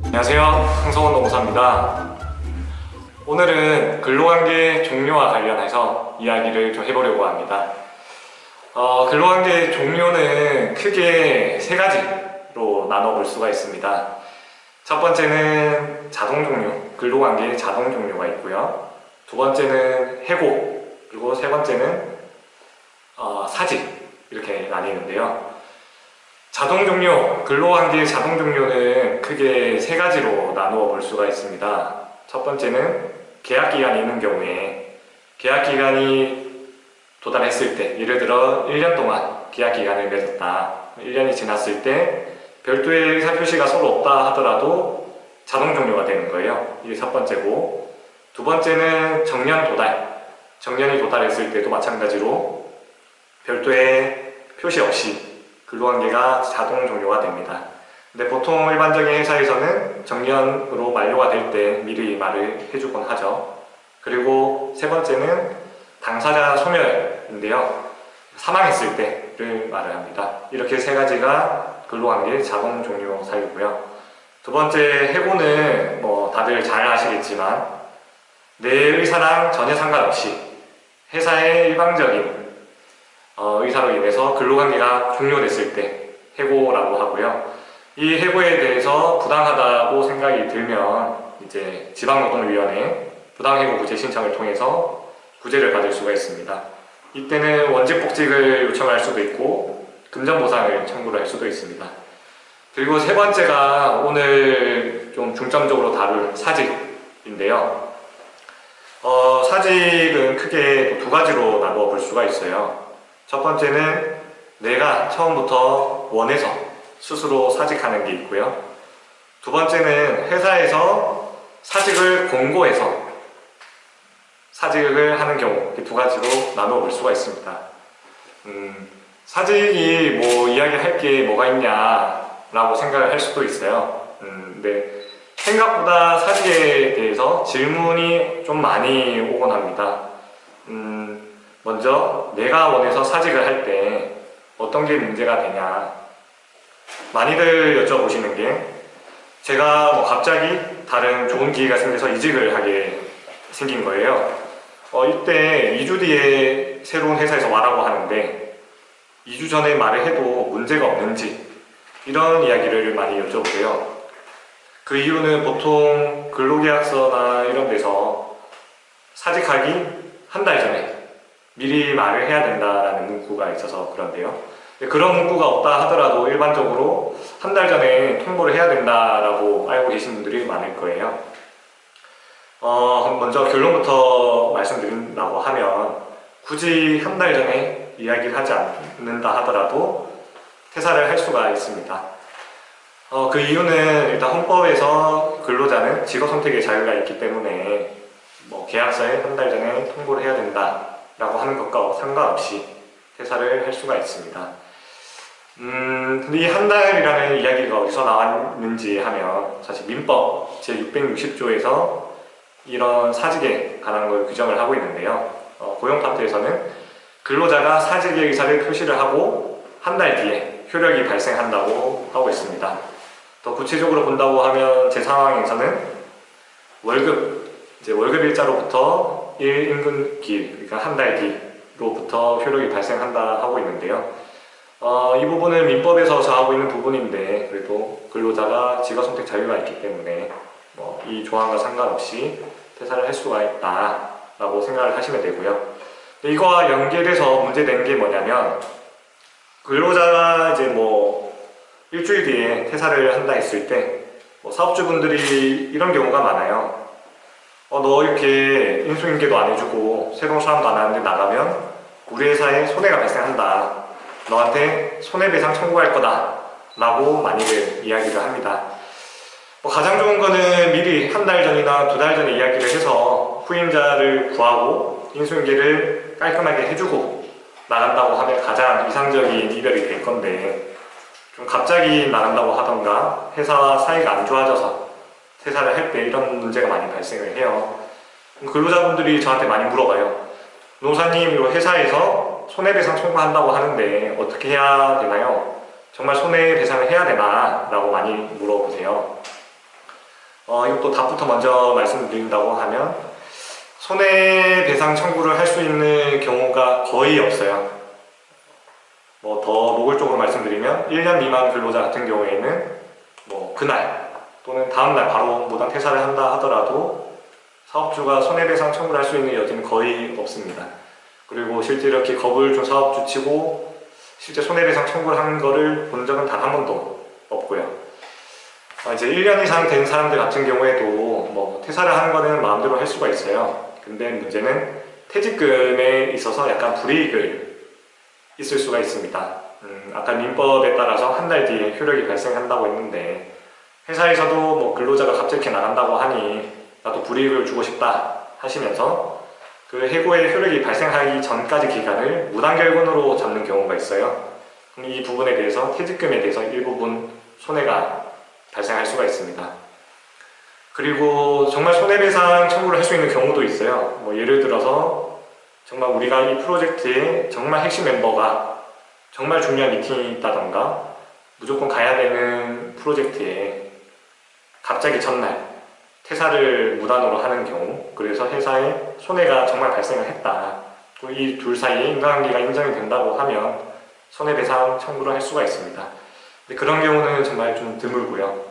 안녕하세요. 황성원 노무사입니다. 오늘은 근로관계 종료와 관련해서 이야기를 좀 해보려고 합니다. 근로관계 종료는 크게 세 가지로 나눠볼 수가 있습니다. 첫 번째는 자동 종료, 근로관계 자동 종료가 있고요. 두 번째는 해고, 그리고 세 번째는 사직, 이렇게 나뉘는데요. 자동 종료, 근로관계 자동 종료는 크게 세 가지로 나누어 볼 수가 있습니다. 첫 번째는 계약기간이 있는 경우에 계약기간이 도달했을 때, 예를 들어 1년 동안 계약기간을 맺었다. 1년이 지났을 때 별도의 의사표시가 서로 없다 하더라도 자동 종료가 되는 거예요. 이게 첫 번째고, 두 번째는 정년 도달. 정년이 도달했을 때도 마찬가지로 별도의 표시 없이 근로관계가 자동 종료가 됩니다. 근데 보통 일반적인 회사에서는 정년으로 만료가 될 때 미리 말을 해주곤 하죠. 그리고 세 번째는 당사자 소멸인데요. 사망했을 때를 말을 합니다. 이렇게 세 가지가 근로관계 자동 종료 사유고요. 두 번째 해고는 다들 잘 아시겠지만 내 의사랑 전혀 상관없이 회사의 일방적인 의사로 인해서 근로관계가 종료됐을 때 해고라고 하고요. 이 해고에 대해서 부당하다고 생각이 들면 이제 지방노동위원회 부당해고구제 신청을 통해서 구제를 받을 수가 있습니다. 이때는 원직복직을 요청할 수도 있고 금전보상을 청구를 할 수도 있습니다. 그리고 세 번째가 오늘 좀 중점적으로 다룰 사직인데요. 사직은 크게 두 가지로 나누어 볼 수가 있어요. 첫 번째는 내가 처음부터 원해서 스스로 사직하는 게 있고요. 두 번째는 회사에서 사직을 공고해서 사직을 하는 경우, 두 가지로 나누어 볼 수가 있습니다. 사직이 이야기할 게 뭐가 있냐라고 생각을 할 수도 있어요. 근데 생각보다 사직에 대해서 질문이 좀 많이 오곤 합니다. 먼저 내가 원해서 사직을 할 때 어떤 게 문제가 되냐, 많이들 여쭤보시는 게 제가 갑자기 다른 좋은 기회가 생겨서 이직을 하게 생긴 거예요. 이때 2주 뒤에 새로운 회사에서 와라고 하는데 2주 전에 말을 해도 문제가 없는지, 이런 이야기를 많이 여쭤보세요. 그 이유는 보통 근로계약서나 이런 데서 사직하기 한 달 전에 미리 말을 해야 된다라는 문구가 있어서 그런데요. 그런 문구가 없다 하더라도 일반적으로 한 달 전에 통보를 해야 된다라고 알고 계신 분들이 많을 거예요. 먼저 결론부터 말씀드린다고 하면 굳이 한 달 전에 이야기를 하지 않는다 하더라도 퇴사를 할 수가 있습니다. 그 이유는 일단 헌법에서 근로자는 직업 선택의 자유가 있기 때문에 계약서에 한 달 전에 통보를 해야 된다라고 하는 것과 상관없이 퇴사를 할 수가 있습니다. 근데 이 한 달이라는 이야기가 어디서 나왔는지 하면 사실 민법 제660조에서 이런 사직에 관한 걸 규정을 하고 있는데요. 고용 파트에서는 근로자가 사직의 의사를 표시를 하고 한 달 뒤에 효력이 발생한다고 하고 있습니다. 더 구체적으로 본다고 하면 제 상황에서는 월급 일자로부터 1임금기일, 그러니까 한 달 뒤로부터 효력이 발생한다 하고 있는데요. 이 부분은 민법에서 정하고 있는 부분인데 그래도 근로자가 직업선택 자유가 있기 때문에 이 조항과 상관없이 퇴사를 할 수가 있다라고 생각을 하시면 되고요. 이거와 연계돼서 문제된 게 뭐냐면, 근로자가 이제 일주일 뒤에 퇴사를 한다 했을 때 사업주분들이 이런 경우가 많아요. 너 이렇게 인수인계도 안 해주고 새로운 사람도 안 하는데 나가면 우리 회사에 손해가 발생한다, 너한테 손해배상 청구할 거다 라고 많이들 이야기를 합니다. 가장 좋은 거는 미리 한 달 전이나 두 달 전에 이야기를 해서 후임자를 구하고 인수인계를 깔끔하게 해주고 나간다고 하면 가장 이상적인 이별이 될 건데, 좀 갑자기 나간다고 하던가 회사와 사이가 안 좋아져서 퇴사를 할 때 이런 문제가 많이 발생을 해요. 근로자분들이 저한테 많이 물어봐요. 노사님, 이 회사에서 대해서 손해배상 청구한다고 하는데 어떻게 해야 되나요? 정말 손해배상을 해야 되나? 라고 많이 물어보세요. 이것도 답부터 먼저 말씀드린다고 하면 손해배상 청구를 할 수 있는 경우가 거의 없어요. 더 노골적으로 말씀드리면 1년 미만 근로자 같은 경우에는 그날 또는 다음날 바로 무단 퇴사를 한다 하더라도 사업주가 손해배상 청구를 할 수 있는 여지는 거의 없습니다. 그리고 실제 이렇게 겁을 준 사업주 치고 실제 손해배상 청구를 한 거를 본 적은 단 한 번도 없고요. 이제 1년 이상 된 사람들 같은 경우에도 퇴사를 하는 거는 마음대로 할 수가 있어요. 근데 문제는 퇴직금에 있어서 약간 불이익을 있을 수가 있습니다. 아까 민법에 따라서 한 달 뒤에 효력이 발생한다고 했는데 회사에서도 근로자가 갑자기 이렇게 나간다고 하니 나도 불이익을 주고 싶다 하시면서 그 해고의 효력이 발생하기 전까지 기간을 무단결근으로 잡는 경우가 있어요. 그럼 이 부분에 대해서 퇴직금에 대해서 일부분 손해가 발생할 수가 있습니다. 그리고 정말 손해배상 청구를 할 수 있는 경우도 있어요. 예를 들어서 정말 우리가 이 프로젝트의 정말 핵심 멤버가 정말 중요한 미팅이 있다던가 무조건 가야 되는 프로젝트에 갑자기 전날 퇴사를 무단으로 하는 경우, 그래서 회사에 손해가 정말 발생을 했다. 이 둘 사이에 인과관계가 인정이 된다고 하면 손해배상 청구를 할 수가 있습니다. 근데 그런 경우는 정말 좀 드물고요.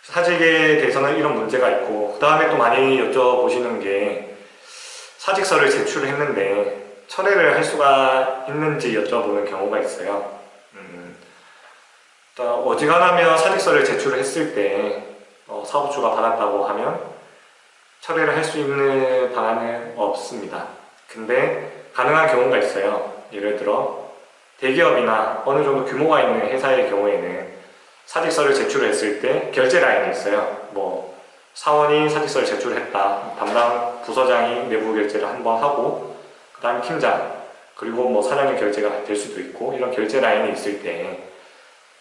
사직에 대해서는 이런 문제가 있고, 그 다음에 또 많이 여쭤보시는 게 사직서를 제출했는데 철회를 할 수가 있는지 여쭤보는 경우가 있어요. 어지간하면 사직서를 제출했을 때 사업주가 받았다고 하면 철회를 할 수 있는 방안은 없습니다. 근데 가능한 경우가 있어요. 예를 들어 대기업이나 어느 정도 규모가 있는 회사의 경우에는 사직서를 제출했을 때 결제 라인이 있어요. 사원이 사직서를 제출했다. 담당 부서장이 내부 결제를 한번 하고 그 다음 팀장 그리고 사장님 결제가 될 수도 있고 이런 결제 라인이 있을 때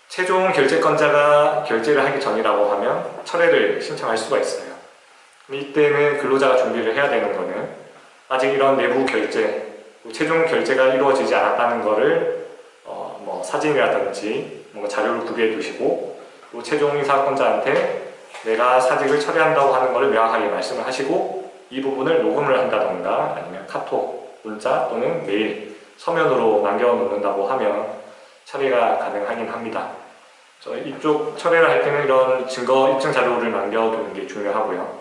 최종 결제권자가 결제를 하기 전이라고 하면 철회를 신청할 수가 있어요. 이때는 근로자가 준비를 해야 되는 거는 아직 이런 내부 결제, 최종 결제가 이루어지지 않았다는 거를 사진이라든지 뭔가 자료를 구비해 두시고 또 최종 사건자한테 내가 사직을 철회한다고 하는 것을 명확하게 말씀을 하시고 이 부분을 녹음을 한다던가 아니면 카톡, 문자 또는 메일, 서면으로 남겨놓는다고 하면 처리가 가능하긴 합니다. 이쪽 철회를 할 때는 이런 증거 입증 자료를 남겨두는 게 중요하고요.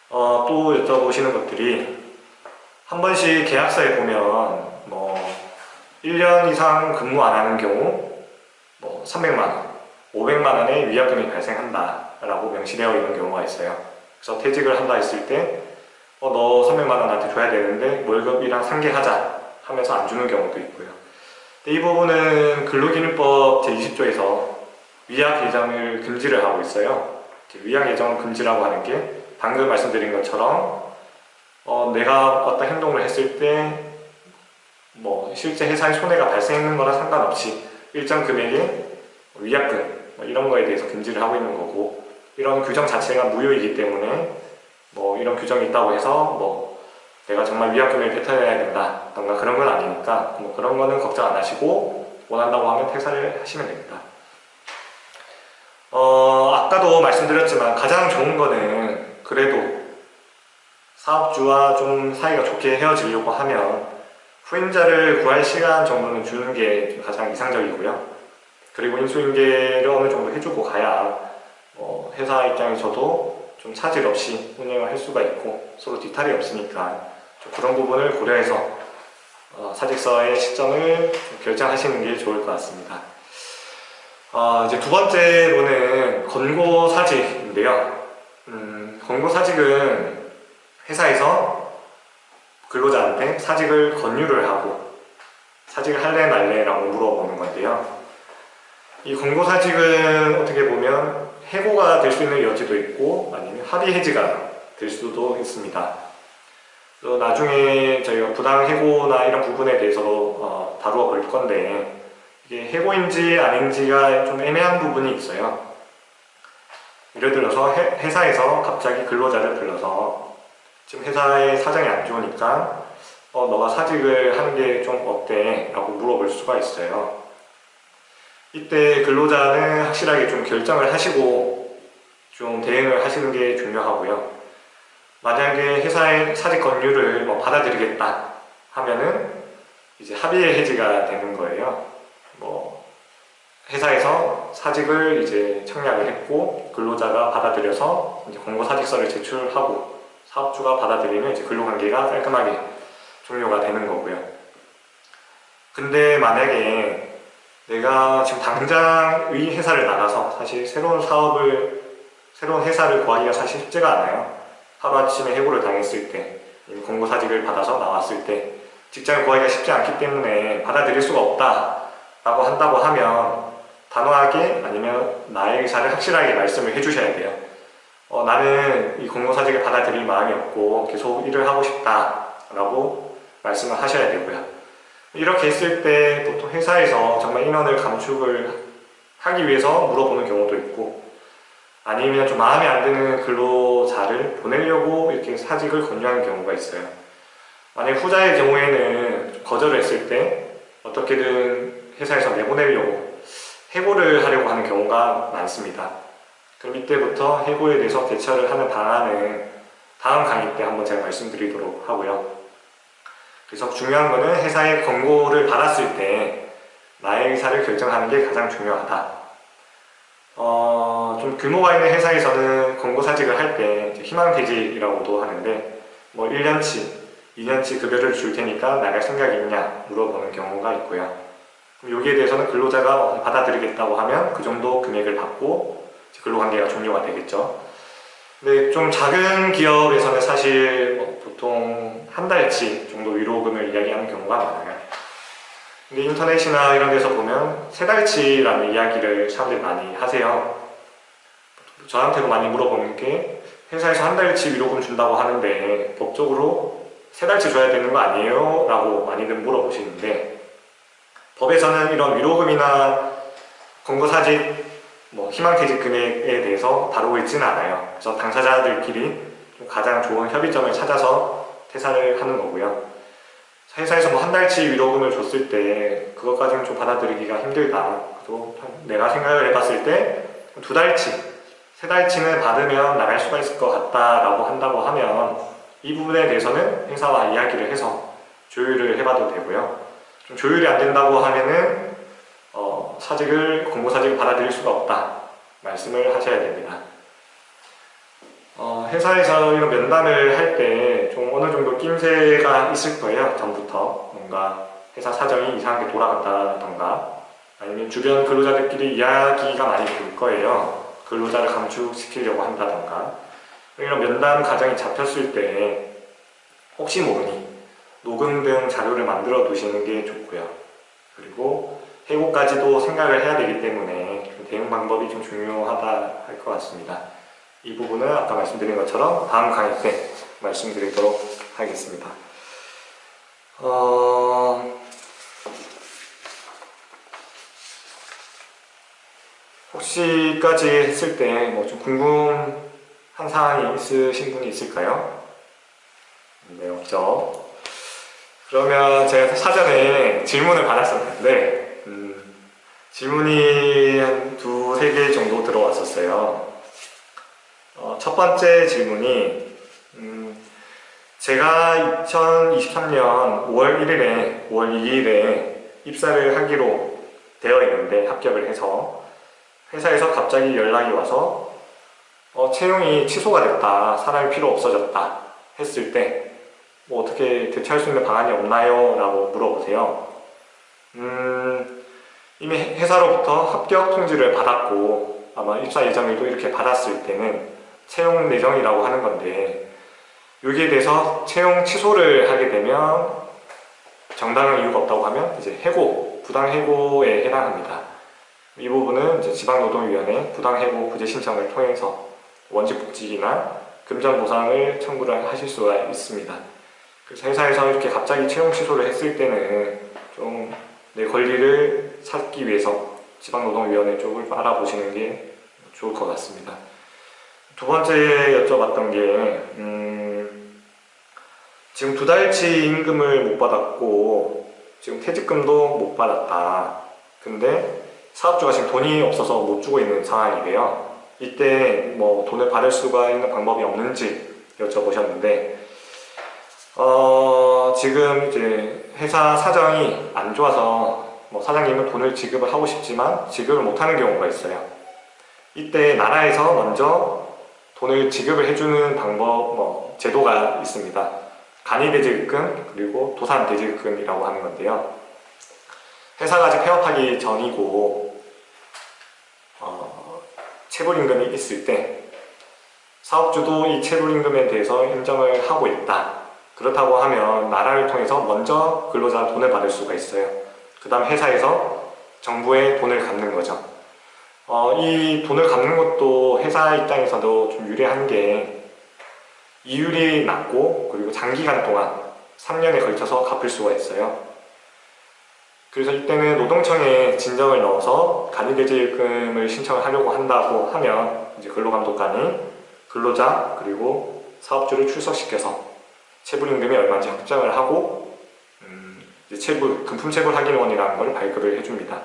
또 여쭤보시는 것들이 한 번씩 계약서에 보면 1년 이상 근무 안 하는 경우 300만원, 500만원의 위약금이 발생한다 라고 명시되어 있는 경우가 있어요. 그래서 퇴직을 한다 했을 때 너 300만원 나한테 줘야 되는데 월급이랑 상계하자 하면서 안 주는 경우도 있고요. 이 부분은 근로기준법 제20조에서 위약 예정을 금지를 하고 있어요. 위약 예정 금지라고 하는 게 방금 말씀드린 것처럼 내가 어떤 행동을 했을 때 실제 회사에 손해가 발생했는 거랑 상관없이 일정 금액의 위약금 이런 거에 대해서 금지를 하고 있는 거고 이런 규정 자체가 무효이기 때문에 이런 규정이 있다고 해서 내가 정말 위약금을 뱉어내야 된다 던가 그런 건 아니니까 그런 거는 걱정 안 하시고 원한다고 하면 퇴사를 하시면 됩니다. 아까도 말씀드렸지만 가장 좋은 거는 그래도 사업주와 좀 사이가 좋게 헤어지려고 하면 후임자를 구할 시간 정도는 주는 게 가장 이상적이고요. 그리고 인수인계를 어느 정도 해주고 가야 회사 입장에서도 좀 차질 없이 운영을 할 수가 있고 서로 뒤탈이 없으니까 좀 그런 부분을 고려해서 사직서의 시점을 결정하시는 게 좋을 것 같습니다. 이제 두 번째로는 권고사직인데요. 권고사직은 회사에서 근로자한테 사직을 권유를 하고 사직을 할래 말래라고 물어보는 건데요. 이 권고사직은 어떻게 보면 해고가 될 수 있는 여지도 있고 아니면 합의 해지가 될 수도 있습니다. 나중에 저희가 부당해고나 이런 부분에 대해서도 다루어 볼 건데 이게 해고인지 아닌지가 좀 애매한 부분이 있어요. 예를 들어서 회사에서 갑자기 근로자를 불러서 지금 회사의 사정이 안 좋으니까 너가 사직을 하는 게 좀 어때? 라고 물어볼 수가 있어요. 이때 근로자는 확실하게 좀 결정을 하시고 좀 대응을 하시는 게 중요하고요. 만약에 회사의 사직 권유를 받아들이겠다 하면은 이제 합의의 해지가 되는 거예요. 회사에서 사직을 이제 청약을 했고 근로자가 받아들여서 이제 권고사직서를 제출하고 사업주가 받아들이면 이제 근로관계가 깔끔하게 종료가 되는 거고요. 근데 만약에 내가 지금 당장 이 회사를 나가서 사실 새로운 회사를 구하기가 사실 쉽지가 않아요. 하루아침에 해고를 당했을 때, 권고사직을 받아서 나왔을 때 직장을 구하기가 쉽지 않기 때문에 받아들일 수가 없다라고 한다고 하면 단호하게 아니면 나의 의사를 확실하게 말씀을 해주셔야 돼요. 나는 이 권고사직을 받아들일 마음이 없고 계속 일을 하고 싶다라고 말씀을 하셔야 되고요. 이렇게 했을 때 보통 회사에서 정말 인원을 감축을 하기 위해서 물어보는 경우도 있고 아니면 좀 마음에 안 드는 근로자를 보내려고 이렇게 사직을 권유하는 경우가 있어요. 만약 후자의 경우에는 거절을 했을 때 어떻게든 회사에서 내보내려고 해고를 하려고 하는 경우가 많습니다. 그럼 이때부터 해고에 대해서 대처를 하는 방안은 다음 강의 때 한번 제가 말씀드리도록 하고요. 그래서 중요한 거는 회사의 권고를 받았을 때 나의 의사를 결정하는 게 가장 중요하다. 좀 규모가 있는 회사에서는 권고사직을 할 때 희망퇴직이라고도 하는데 1년치, 2년치 급여를 줄 테니까 나갈 생각이 있냐 물어보는 경우가 있고요. 여기에 대해서는 근로자가 받아들이겠다고 하면 그 정도 금액을 받고 근로관계가 종료가 되겠죠. 근데 좀 작은 기업에서는 사실 보통 한 달치 정도 위로금을 이야기하는 경우가 많아요. 근데 인터넷이나 이런 데서 보면 세 달치라는 이야기를 사람들이 많이 하세요. 저한테도 많이 물어보는 게 회사에서 한 달치 위로금 준다고 하는데 법적으로 세 달치 줘야 되는 거 아니에요? 라고 많이들 물어보시는데 법에서는 이런 위로금이나 권고사직, 희망퇴직 금액에 대해서 다루고 있지는 않아요. 그래서 당사자들끼리 가장 좋은 협의점을 찾아서 퇴사를 하는 거고요. 회사에서 한 달치 위로금을 줬을 때 그것까지는 좀 받아들이기가 힘들다. 또 내가 생각을 해봤을 때 두 달치, 세 달치는 받으면 나갈 수가 있을 것 같다라고 한다고 하면 이 부분에 대해서는 회사와 이야기를 해서 조율을 해봐도 되고요. 좀 조율이 안 된다고 하면은 권고사직을 받아들일 수가 없다 말씀을 하셔야 됩니다. 회사에서 이런 면담을 할 때 좀 어느 정도 낌새가 있을 거예요. 전부터 뭔가 회사 사정이 이상하게 돌아간다던가 아니면 주변 근로자들끼리 이야기가 많이 될 거예요. 근로자를 감축시키려고 한다던가 이런 면담 과정이 잡혔을 때 혹시 모르니 녹음 등 자료를 만들어 두시는 게 좋고요. 그리고 해고까지도 생각을 해야 되기 때문에 대응 방법이 좀 중요하다 할 것 같습니다. 이 부분은 아까 말씀드린 것처럼 다음 강의 때 말씀드리도록 하겠습니다. 혹시 여기까지 했을 때 좀 궁금한 사항이 있으신 분이 있을까요? 네, 없죠. 그러면 제가 사전에 질문을 받았었는데 질문이 한 두세 개 정도 들어왔었어요. 첫 번째 질문이 제가 2023년 5월 2일에 입사를 하기로 되어 있는데 합격을 해서 회사에서 갑자기 연락이 와서 채용이 취소가 됐다, 사람이 필요 없어졌다 했을 때 어떻게 대처할 수 있는 방안이 없나요? 라고 물어보세요. 이미 회사로부터 합격 통지를 받았고 아마 입사 예정일도 이렇게 받았을 때는 채용 내정이라고 하는 건데 여기에 대해서 채용 취소를 하게 되면 정당한 이유가 없다고 하면 이제 해고, 부당해고에 해당합니다. 이 부분은 이제 지방노동위원회 부당해고 구제 신청을 통해서 원직복직이나 금전보상을 청구를 하실 수가 있습니다. 그래서 회사에서 이렇게 갑자기 채용 취소를 했을 때는 좀 내 권리를 찾기 위해서 지방노동위원회 쪽을 알아보시는 게 좋을 것 같습니다. 두 번째 여쭤봤던 게 지금 2달치 임금을 못 받았고 지금 퇴직금도 못 받았다. 근데 사업주가 지금 돈이 없어서 못 주고 있는 상황이래요. 이때 뭐 돈을 받을 수가 있는 방법이 없는지 여쭤보셨는데 지금 이제 회사 사정이 안 좋아서 뭐 사장님은 돈을 지급을 하고 싶지만 지급을 못하는 경우가 있어요. 이때 나라에서 먼저 돈을 지급을 해주는 방법, 제도가 있습니다. 간이대지급금 그리고 도산대지급금이라고 하는 건데요. 회사가 아직 폐업하기 전이고 체불임금이 있을 때 사업주도 이 체불임금에 대해서 인정을 하고 있다. 그렇다고 하면 나라를 통해서 먼저 근로자 돈을 받을 수가 있어요. 그 다음 회사에서 정부에 돈을 갚는 거죠. 이 돈을 갚는 것도 회사 입장에서도 좀 유리한 게 이율이 낮고 그리고 장기간 동안 3년에 걸쳐서 갚을 수가 있어요. 그래서 이때는 노동청에 진정을 넣어서 간이대지급금을 신청을 하려고 한다고 하면 이제 근로감독관이 근로자 그리고 사업주를 출석시켜서 체불임금이 얼마인지 확정을 하고 이제 금품체불 확인원이라는 걸 발급을 해줍니다.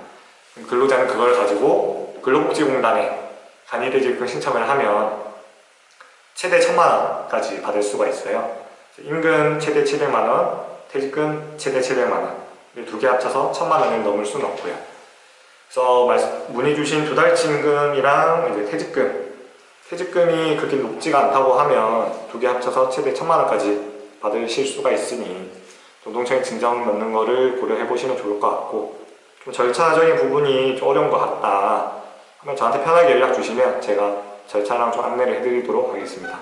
근로자는 그걸 가지고 근로복지공단에 간이대지급금 신청을 하면 최대 1,000만원까지 받을 수가 있어요. 임금 최대 700만원, 퇴직금 최대 700만원 이 두 개 합쳐서 1,000만원을 넘을 수는 없고요. 그래서 문의 주신 2달치 임금이랑 이제 퇴직금이 그렇게 높지가 않다고 하면 두 개 합쳐서 최대 1,000만원까지 받으실 수가 있으니 노동청에 진정 넣는 거를 고려해 보시면 좋을 것 같고, 좀 절차적인 부분이 좀 어려운 것 같다 하면 저한테 편하게 연락 주시면 제가 절차랑 좀 안내를 해드리도록 하겠습니다.